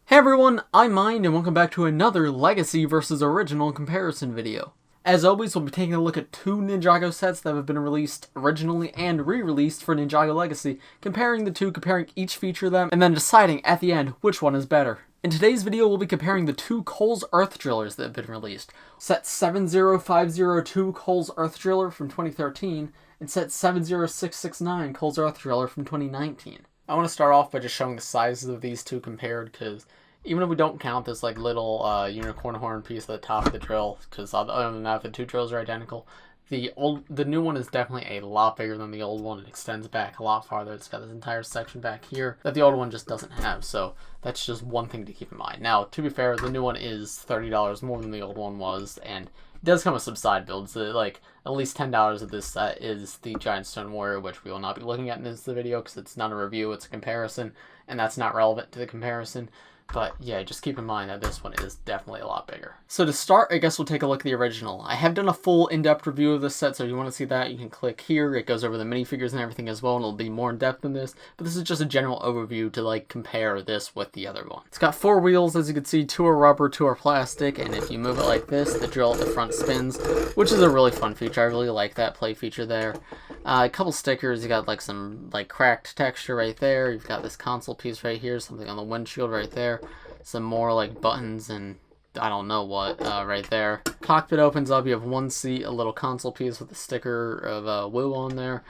Hey everyone, I'm Mind and welcome back to another Legacy versus Original comparison video. As always, we'll be taking a look at two Ninjago sets that have been released originally and re-released for Ninjago Legacy, comparing the two, comparing each feature of them, and then deciding at the end which one is better. In today's video, we'll be comparing the two Cole's Earth Drillers that have been released. Set 70502 Cole's Earth Driller from 2013, and set 70669 Cole's Earth Driller from 2019. I want to start off by just showing the sizes of these two compared, because even if we don't count this like little unicorn horn piece at the top of the drill, because other than that the two drills are identical, the new one is definitely a lot bigger than the old one. It extends back a lot farther. It's got this entire section back here that the old one just doesn't have, so that's just one thing to keep in mind. Now, to be fair, the new one is $30 more than the old one was, and it does come with some side builds. Like, at least $10 of this set is the Giant Stone Warrior, which we will not be looking at in this video because it's not a review, it's a comparison, and that's not relevant to the comparison. But yeah, just keep in mind that this one is definitely a lot bigger. So to start, I guess we'll take a look at the original. I have done a full in-depth review of this set, so if you want to see that, you can click here. It goes over the minifigures and everything as well, and it'll be more in-depth than this. But this is just a general overview to like compare this with the other one. It's got 4 wheels, as you can see. 2 are rubber, 2 are plastic, and if you move it like this, the drill at the front spins, which is a really fun feature. I really like that play feature there. A couple stickers. You got like some like cracked texture right there. You've got this console piece right here, something on the windshield right there. Some more like buttons and I don't know what right there. Cockpit opens up. You have one seat, a little console piece with a sticker of Woo on there.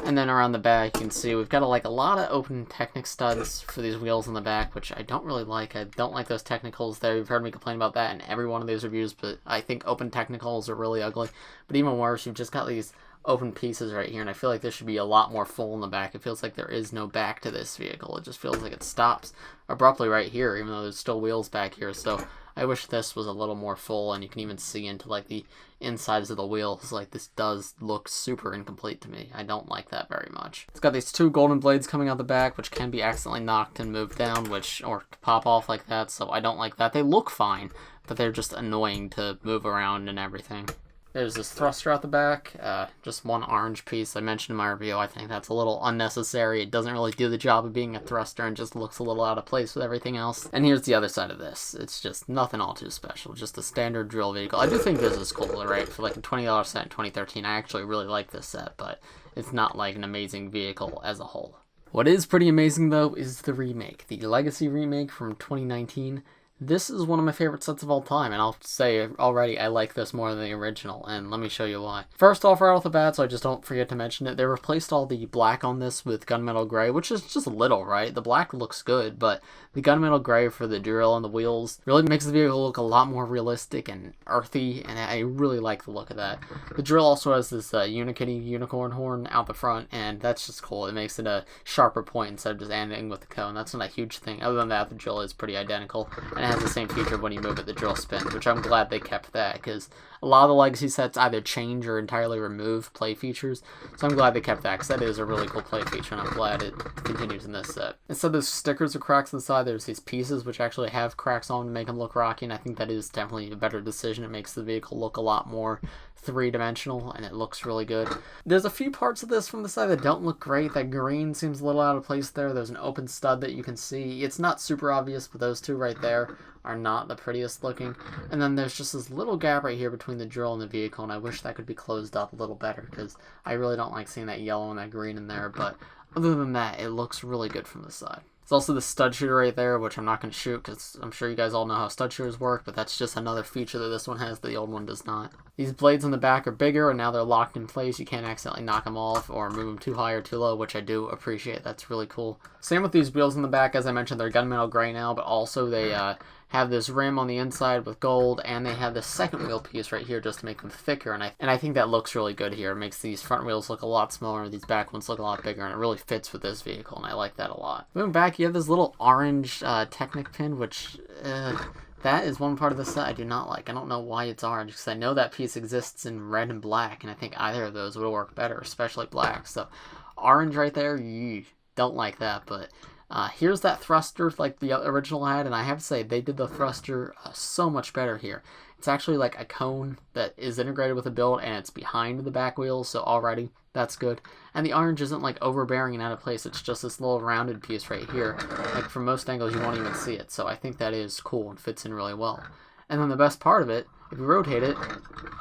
And then around the back, you can see we've got a lot of open Technic studs for these wheels in the back, which I don't really like. I don't like those technicals there. You've heard me complain about that in every one of these reviews, but I think open technicals are really ugly. But even worse, you've just got these open pieces right here, and I feel like this should be a lot more full in the back. It feels like there is no back to this vehicle. It just feels like it stops abruptly right here, even though there's still wheels back here. So I wish this was a little more full, and you can even see into like the insides of the wheels. Like, this does look super incomplete to me. I don't like that very much. It's got these 2 golden blades coming out the back, which can be accidentally knocked and moved down, or pop off like that, so I don't like that. They look fine, but they're just annoying to move around and everything. There's this thruster out the back, just one orange piece. I mentioned in my review, I think that's a little unnecessary. It doesn't really do the job of being a thruster and just looks a little out of place with everything else. And here's the other side of this. It's just nothing all too special, just a standard drill vehicle. I do think this is cool, right? For like a $20 set in 2013, I actually really like this set, but it's not like an amazing vehicle as a whole. What is pretty amazing though is the remake, the Legacy remake from 2019. This is one of my favorite sets of all time, and I'll say already I like this more than the original, and let me show you why. First off, right off the bat, so I just don't forget to mention it, they replaced all the black on this with gunmetal gray, which is just a little, right? The black looks good, but the gunmetal gray for the drill and the wheels really makes the vehicle look a lot more realistic and earthy, and I really like the look of that. The drill also has this Unikitty unicorn horn out the front, and that's just cool. It makes it a sharper point instead of just ending with the cone. That's not a huge thing. Other than that, the drill is pretty identical, and it has the same feature when you move it, the drill spins, which I'm glad they kept that, because a lot of the Legacy sets either change or entirely remove play features, so I'm glad they kept that, because that is a really cool play feature, and I'm glad it continues in this set. Instead of stickers or cracks on the side, there's these pieces which actually have cracks on to make them look rocky, and I think that is definitely a better decision. It makes the vehicle look a lot more three-dimensional, and it looks really good. There's a few parts of this from the side that don't look great. That green seems a little out of place there. There's an open stud that you can see. It's not super obvious, but those two right there are not the prettiest looking. And then there's just this little gap right here between the drill and the vehicle, and I wish that could be closed up a little better, because I really don't like seeing that yellow and that green in there, but other than that, it looks really good from the side. There's also the stud shooter right there, which I'm not going to shoot because I'm sure you guys all know how stud shooters work, but that's just another feature that this one has that the old one does not. These blades on the back are bigger, and now they're locked in place. You can't accidentally knock them off or move them too high or too low, which I do appreciate. That's really cool. Same with these wheels in the back. As I mentioned, they're gunmetal gray now, but also they have this rim on the inside with gold, and they have this second wheel piece right here just to make them thicker, and I think that looks really good here. It makes these front wheels look a lot smaller, these back ones look a lot bigger, and it really fits with this vehicle, and I like that a lot. Moving back, you have this little orange Technic pin, which that is one part of the set I do not like. I don't know why it's orange, because I know that piece exists in red and black, and I think either of those would work better, especially black. So orange right there, don't like that, but Here's that thruster like the original had, and I have to say, they did the thruster so much better here. It's actually like a cone that is integrated with the build, and it's behind the back wheels, so already that's good. And the orange isn't like overbearing and out of place, it's just this little rounded piece right here. Like from most angles you won't even see it, so I think that is cool and fits in really well. And then the best part of it, if you rotate it,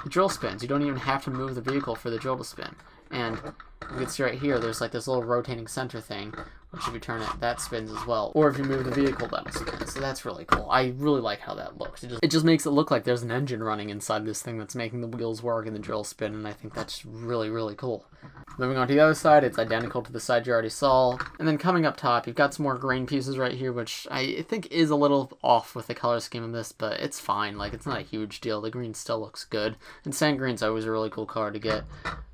the drill spins. You don't even have to move the vehicle for the drill to spin. And you can see right here, there's like this little rotating center thing, which if you turn it, that spins as well. Or if you move the vehicle, that'll spin. So that's really cool. I really like how that looks. It just makes it look like there's an engine running inside this thing that's making the wheels work and the drill spin, and I think that's really, really cool. Moving on to the other side, it's identical to the side you already saw. And then coming up top, you've got some more green pieces right here, which I think is a little off with the color scheme of this, but it's fine. Like, it's not a huge deal. The green still looks good. And sand green's always a really cool color to get.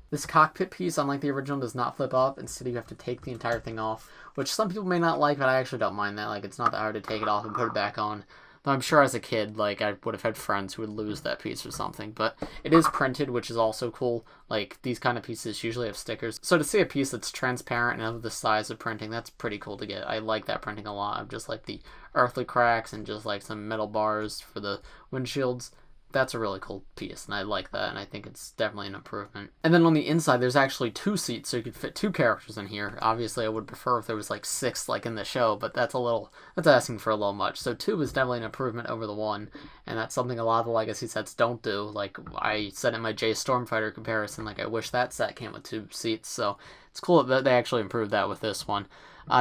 This cockpit piece, unlike the original, does not flip up. Instead, you have to take the entire thing off, which some people may not like, but I actually don't mind that. Like, it's not that hard to take it off and put it back on. Though I'm sure as a kid, like, I would have had friends who would lose that piece or something. But it is printed, which is also cool. Like, these kind of pieces usually have stickers. So to see a piece that's transparent and of the size of printing, that's pretty cool to get. I like that printing a lot. Of just like the earthly cracks and just like some metal bars for the windshields. That's a really cool piece, and I like that, and I think it's definitely an improvement. And then on the inside, there's actually 2 seats, so you could fit 2 characters in here. Obviously, I would prefer if there was like 6 like in the show, but that's asking for a little much. So 2 is definitely an improvement over the 1, and that's something a lot of the Legacy sets don't do. Like I said in my J Stormfighter comparison, like I wish that set came with 2 seats, so it's cool that they actually improved that with this one.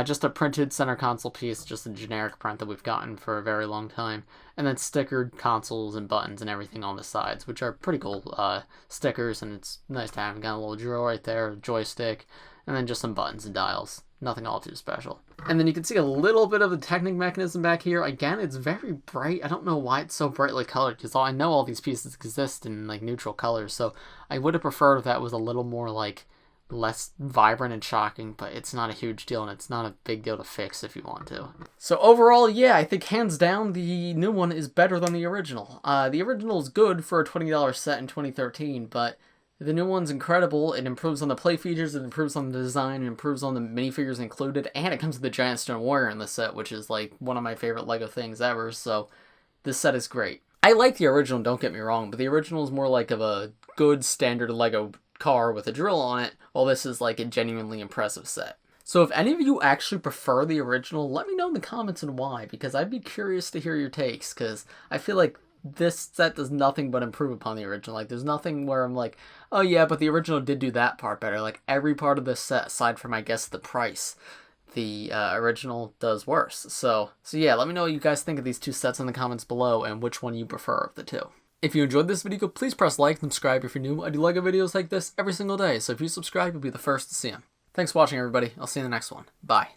Just a printed center console piece, just a generic print that we've gotten for a very long time. And then stickered consoles and buttons and everything on the sides, which are pretty cool stickers, and it's nice to have. Got a little drill right there, a joystick, and then just some buttons and dials. Nothing all too special. And then you can see a little bit of the Technic mechanism back here. Again, it's very bright. I don't know why it's so brightly colored, because I know all these pieces exist in like neutral colors, so I would have preferred if that was a little more like less vibrant and shocking, but it's not a huge deal, and it's not a big deal to fix if you want to. So overall, yeah, I think hands down the new one is better than the original. The original is good for a $20 set in 2013, but the new one's incredible. It improves on the play features, it improves on the design, it improves on the minifigures included, and it comes with the Giant Stone Warrior in the set, which is like one of my favorite LEGO things ever, so this set is great. I like the original, don't get me wrong, but the original is more like of a good standard LEGO car with a drill on it, while this is like a genuinely impressive set. So if any of you actually prefer the original, let me know in the comments and why, because I'd be curious to hear your takes, because I feel like this set does nothing but improve upon the original. Like, there's nothing where I'm like, oh yeah, but the original did do that part better. Like, every part of this set, aside from, I guess, the price, the original does worse. So yeah, let me know what you guys think of these 2 sets in the comments below, and which one you prefer of the 2. If you enjoyed this video, please press like and subscribe if you're new. I do LEGO videos like this every single day, so if you subscribe, you'll be the first to see them. Thanks for watching, everybody. I'll see you in the next one. Bye.